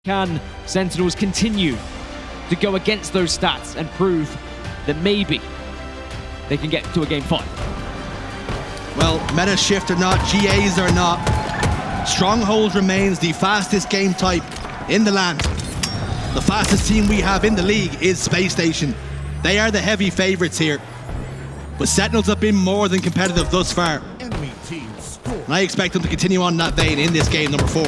Can Sentinels continue to go against those stats and prove that maybe they can get to a game 5? Well, meta shift or not, GAs or not, Stronghold remains the fastest game type in the land. The fastest team we have in the league is Space Station. They are the heavy favorites here. But Sentinels have been more than competitive thus far. And I expect them to continue on that vein in this game number 4.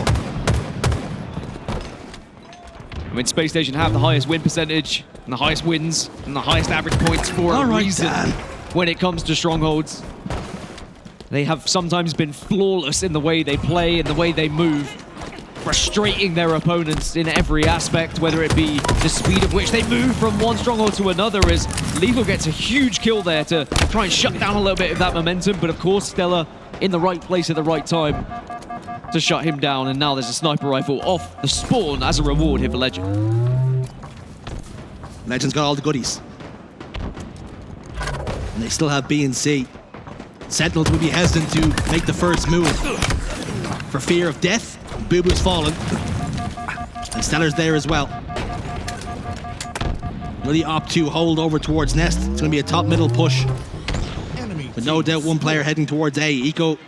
I mean, Space Station have the highest win percentage, and the highest wins, and the highest average points for a reason when it comes to Strongholds. They have sometimes been flawless in the way they play, in the way they move, frustrating their opponents in every aspect, whether it be the speed at which they move from one Stronghold to another, as Lethal gets a huge kill there to try and shut down a little bit of that momentum, but of course StelluR in the right place at the right time to shut him down, and now there's a sniper rifle off the spawn as a reward here for Legend. Legend's got all the goodies. And they still have B and C. Sentinels would be hesitant to make the first move for fear of death. Boo-Boo's fallen. And StelluR's there as well. Really opt to hold over towards Nest. It's going to be a top-middle push. But no doubt one player heading towards A. Eco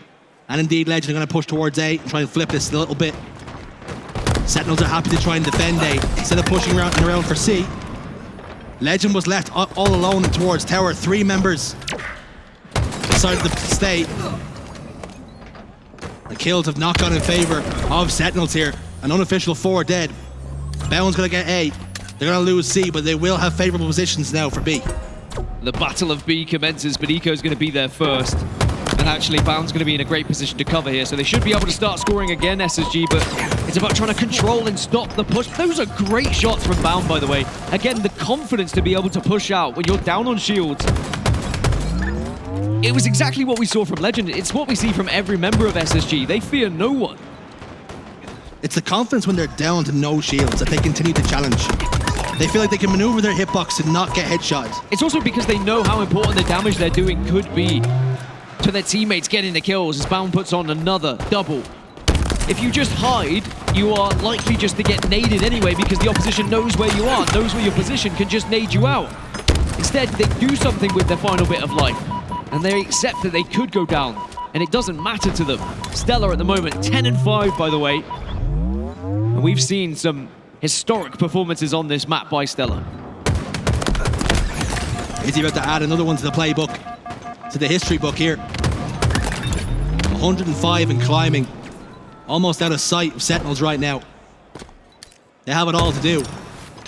and indeed Legend are going to push towards A and try and flip this a little bit. Sentinels are happy to try and defend A instead of pushing around for C. Legend was left all alone towards tower. 3 members decided to stay. The kills have not gone in favor of Sentinels here. An unofficial 4 dead. Bound's going to get A. They're going to lose C, but they will have favorable positions now for B. The battle of B commences, but Eco's going to be there first. And actually, Bound's going to be in a great position to cover here, so they should be able to start scoring again, SSG, but it's about trying to control and stop the push. Those are great shots from Bound, by the way. Again, the confidence to be able to push out when you're down on shields. It was exactly what we saw from Legend. It's what we see from every member of SSG. They fear no one. It's the confidence when they're down to no shields that they continue to challenge. They feel like they can maneuver their hitbox and not get headshot. It's also because they know how important the damage they're doing could be to their teammates getting the kills as Bound puts on another double. If you just hide, you are likely just to get naded anyway because the opposition knows where you are, knows where your position, can just nade you out. Instead, they do something with their final bit of life, and they accept that they could go down, and it doesn't matter to them. StelluR at the moment, 10-5 by the way, and we've seen some historic performances on this map by StelluR. Is he about to add another one to the playbook? To the history book here. 105 and climbing. Almost out of sight of Sentinels right now. They have it all to do.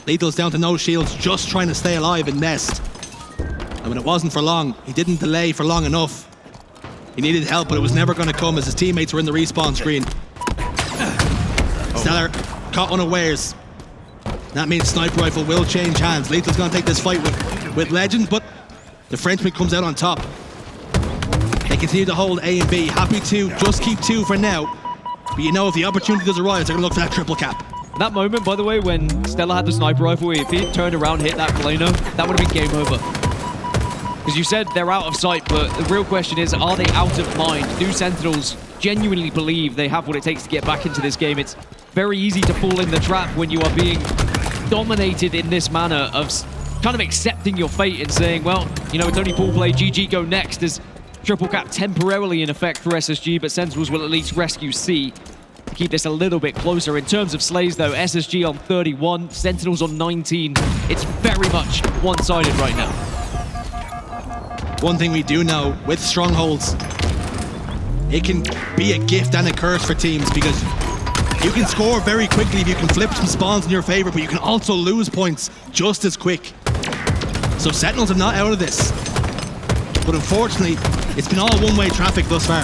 Lethal's down to no shields, just trying to stay alive and nest. And when it wasn't for long, he didn't delay for long enough. He needed help, but it was never going to come as his teammates were in the respawn screen. StelluR caught unawares. That means sniper rifle will change hands. Lethal's going to take this fight with Legend, but the Frenchman comes out on top. They continue to hold A and B, happy to just keep 2 for now. But you know, if the opportunity does arise, they're going to look for that triple cap. That moment, by the way, when StelluR had the sniper rifle, if he turned around, hit that Plano, that would have been game over. Because you said they're out of sight, but the real question is, are they out of mind? Do Sentinels genuinely believe they have what it takes to get back into this game? It's very easy to fall in the trap when you are being dominated in this manner of kind of accepting your fate and saying, well, you know, it's only pool play, GG, go next. There's triple cap temporarily in effect for SSG, but Sentinels will at least rescue C to keep this a little bit closer. In terms of slays, though, SSG on 31, Sentinels on 19. It's very much one-sided right now. One thing we do know with Strongholds, it can be a gift and a curse for teams because you can score very quickly if you can flip some spawns in your favor, but you can also lose points just as quick. So Sentinels are not out of this. But unfortunately, it's been all one-way traffic thus far.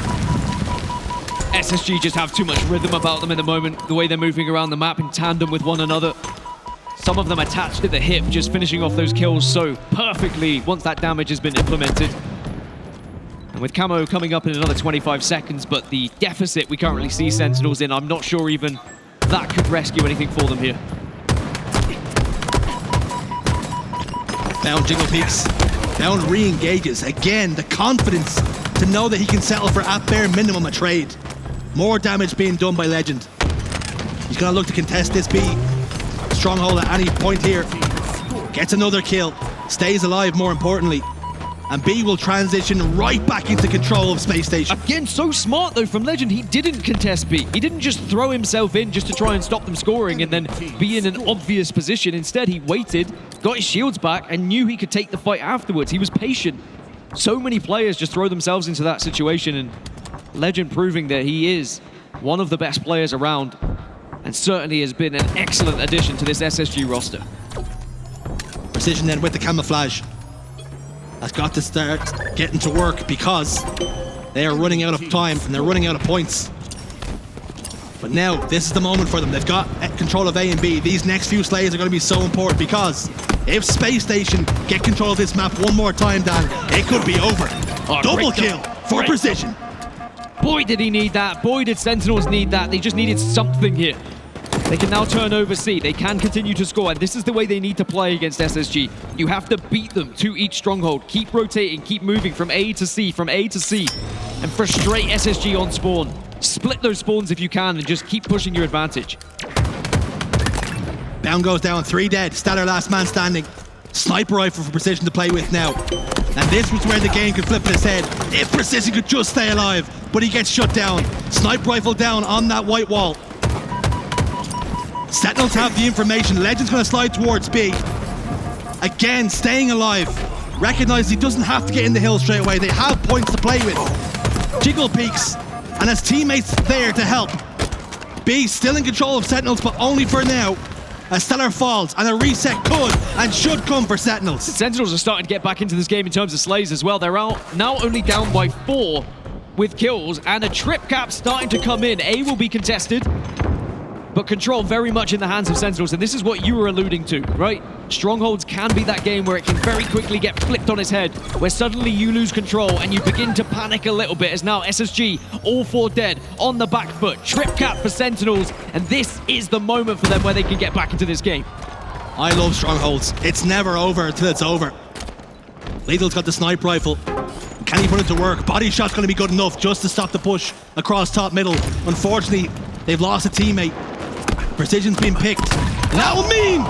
SSG just have too much rhythm about them in the moment, the way they're moving around the map in tandem with one another. Some of them attached at the hip, just finishing off those kills so perfectly once that damage has been implemented. And with Camo coming up in another 25 seconds, but the deficit we currently see Sentinels in, I'm not sure even that could rescue anything for them here. Bound Jingle Peaks. Bound re-engages. Again, the confidence to know that he can settle for at bare minimum a trade. More damage being done by Legend. He's going to look to contest this B. Stronghold at any point here. Gets another kill. Stays alive, more importantly. And B will transition right back into control of Space Station. Again, so smart though from Legend. He didn't contest B. He didn't just throw himself in just to try and stop them scoring and then be in an obvious position. Instead, he waited, got his shields back, and knew he could take the fight afterwards. He was patient. So many players just throw themselves into that situation, and Legend proving that he is one of the best players around and certainly has been an excellent addition to this SSG roster. Precision then with the camouflage has got to start getting to work because they are running out of time and they're running out of points. But now, this is the moment for them. They've got control of A and B. These next few slays are going to be so important because if Space Station get control of this map one more time, Dan, it could be over. Double kill for Precision. Boy, did he need that. Boy, did Sentinels need that. They just needed something here. They can now turn over C. They can continue to score, and this is the way they need to play against SSG. You have to beat them to each stronghold. Keep rotating, keep moving from A to C, and frustrate SSG on spawn. Split those spawns if you can, and just keep pushing your advantage. Bound goes down, 3 dead. StelluR last man standing. Sniper rifle for Precision to play with now. And this was where the game could flip on its head. If Precision could just stay alive, but he gets shut down. Sniper rifle down on that white wall. Sentinels have the information. Legend's going to slide towards B. Again, staying alive. Recognize he doesn't have to get in the hill straight away. They have points to play with. Jiggle peeks, and his teammates there to help. B still in control of Sentinels, but only for now. As StelluR falls, and a reset could and should come for Sentinels. Sentinels are starting to get back into this game in terms of slays as well. They're out now only down by 4 with kills, and a trip cap starting to come in. A will be contested, but control very much in the hands of Sentinels, and this is what you were alluding to, right? Strongholds can be that game where it can very quickly get flipped on its head, where suddenly you lose control and you begin to panic a little bit, as now SSG, all 4 dead, on the back foot, trip cap for Sentinels, and this is the moment for them where they can get back into this game. I love Strongholds. It's never over until it's over. Lethal's got the sniper rifle. Can he put it to work? Body shot's going to be good enough just to stop the push across top middle. Unfortunately, they've lost a teammate. Precision's been picked. That will mean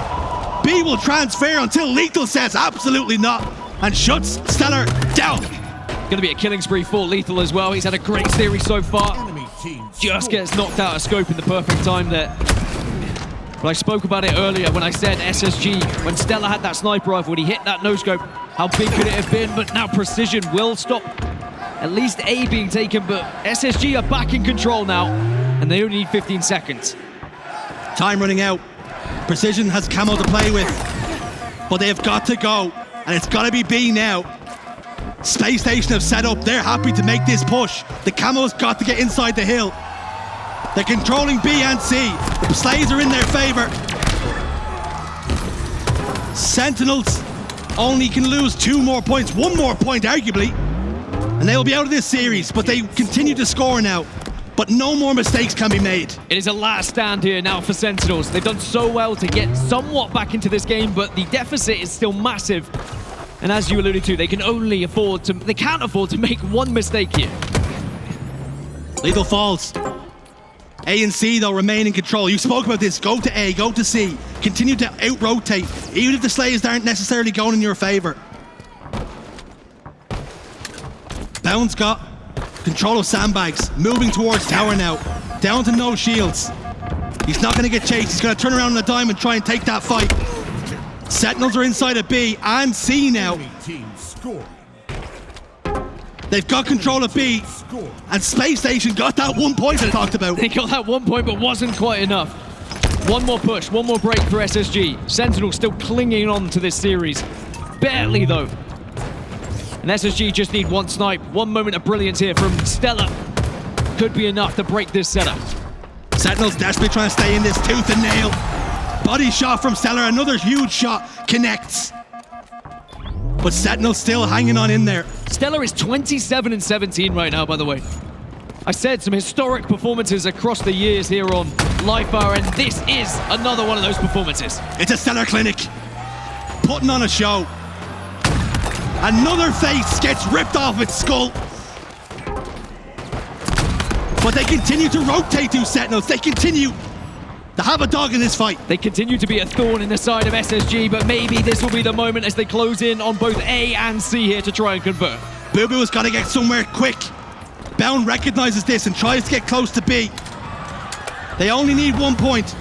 B will transfer until Lethal says absolutely not and shuts StelluR down. Going to be a killing spree for Lethal as well. He's had a great series so far. Just gets knocked out of scope in the perfect time there. But I spoke about it earlier when I said SSG, when StelluR had that sniper rifle, when he hit that no-scope, how big could it have been? But now Precision will stop at least A being taken, but SSG are back in control now, and they only need 15 seconds. Time running out. Precision has camo to play with, but they've got to go, and it's got to be B now. Space Station have set up. They're happy to make this push. The camo's got to get inside the hill. They're controlling B and C. The slays are in their favor. Sentinels only can lose 2 more points, 1 more point arguably, and they'll be out of this series, but they continue to score now. But no more mistakes can be made. It is a last stand here now for Sentinels. They've done so well to get somewhat back into this game, but the deficit is still massive. And as you alluded to, they can't afford to make 1 mistake here. Lethal falls. A and C, though, remain in control. You spoke about this. Go to A, go to C. Continue to out-rotate, even if the slays aren't necessarily going in your favor. Bound's got control of sandbags, moving towards tower now. Down to no shields. He's not going to get chased. He's going to turn around on a dime and try and take that fight. Sentinels are inside of B and C now. They've got control of B, and Space Station got that 1 point I talked about. They got that 1 point, but wasn't quite enough. 1 more push, 1 more break for SSG. Sentinels still clinging on to this series. Barely, though. And SSG just need 1 snipe. 1 moment of brilliance here from StelluR. Could be enough to break this setup. Sentinels desperately trying to stay in this tooth and nail. Body shot from StelluR. Another huge shot connects. But Sentinels still hanging on in there. StelluR is 27-17 right now, by the way. I said some historic performances across the years here on LifeR, and this is another one of those performances. It's a StelluR clinic. Putting on a show. Another face gets ripped off its skull. But they continue to rotate through Sentinels. They continue They have a dog in this fight. They continue to be a thorn in the side of SSG, but maybe this will be the moment as they close in on both A and C here to try and convert. Boo Boo has got to get somewhere quick. Bound recognizes this and tries to get close to B. They only need 1 point.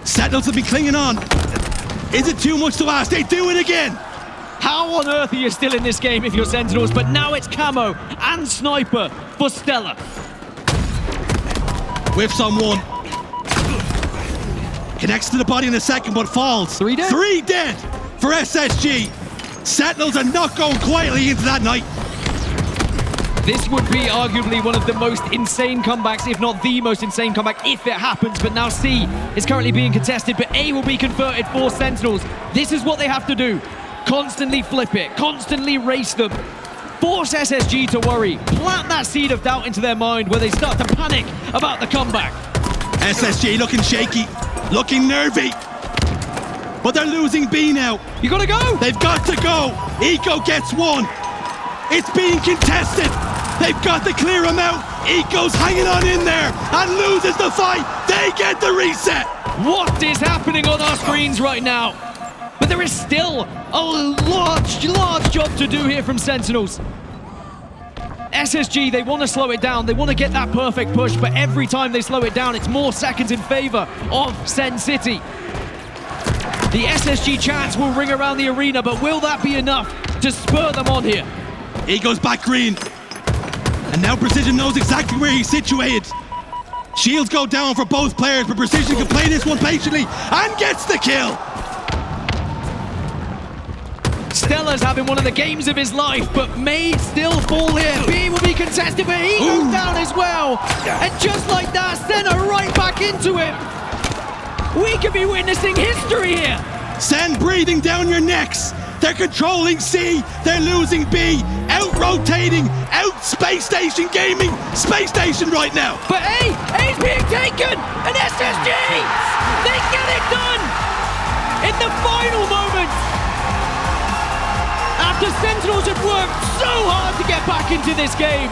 Sentinels have been clinging on. Is it too much to ask? They do it again. How on earth are you still in this game if you're Sentinels? But now it's Camo and Sniper for StelluR. Whiffs on one. Connects to the body in a second, but falls. 3 dead. 3 dead for SSG. Sentinels are not going quietly into that night. This would be arguably one of the most insane comebacks, if not the most insane comeback, if it happens. But now C is currently being contested, but A will be converted for Sentinels. This is what they have to do. Constantly flip it, constantly race them. Force SSG to worry. Plant that seed of doubt into their mind where they start to panic about the comeback. SSG looking shaky, looking nervy. But they're losing B now. You gotta go! They've got to go. Eco gets one. It's being contested. They've got to clear him out. Eco's hanging on in there and loses the fight. They get the reset. What is happening on our screens right now? But there is still a large job to do here from Sentinels. SSG, they want to slow it down. They want to get that perfect push, but every time they slow it down, it's more seconds in favor of Sen City. The SSG chants will ring around the arena, but will that be enough to spur them on here? Eco's back green. And now Precision knows exactly where he's situated. Shields go down for both players, but Precision can play this one patiently and gets the kill. StelluR's having one of the games of his life, but may still fall here. B will be contested, but he goes down as well. And just like that, Senna right back into him. We could be witnessing history here. Sen breathing down your necks. They're controlling C. They're losing B. Out-rotating, out-Space Station gaming. Space Station right now. But A's being taken, and SSG, they get it done in the final moment. After Sentinels had worked so hard to get back into this game.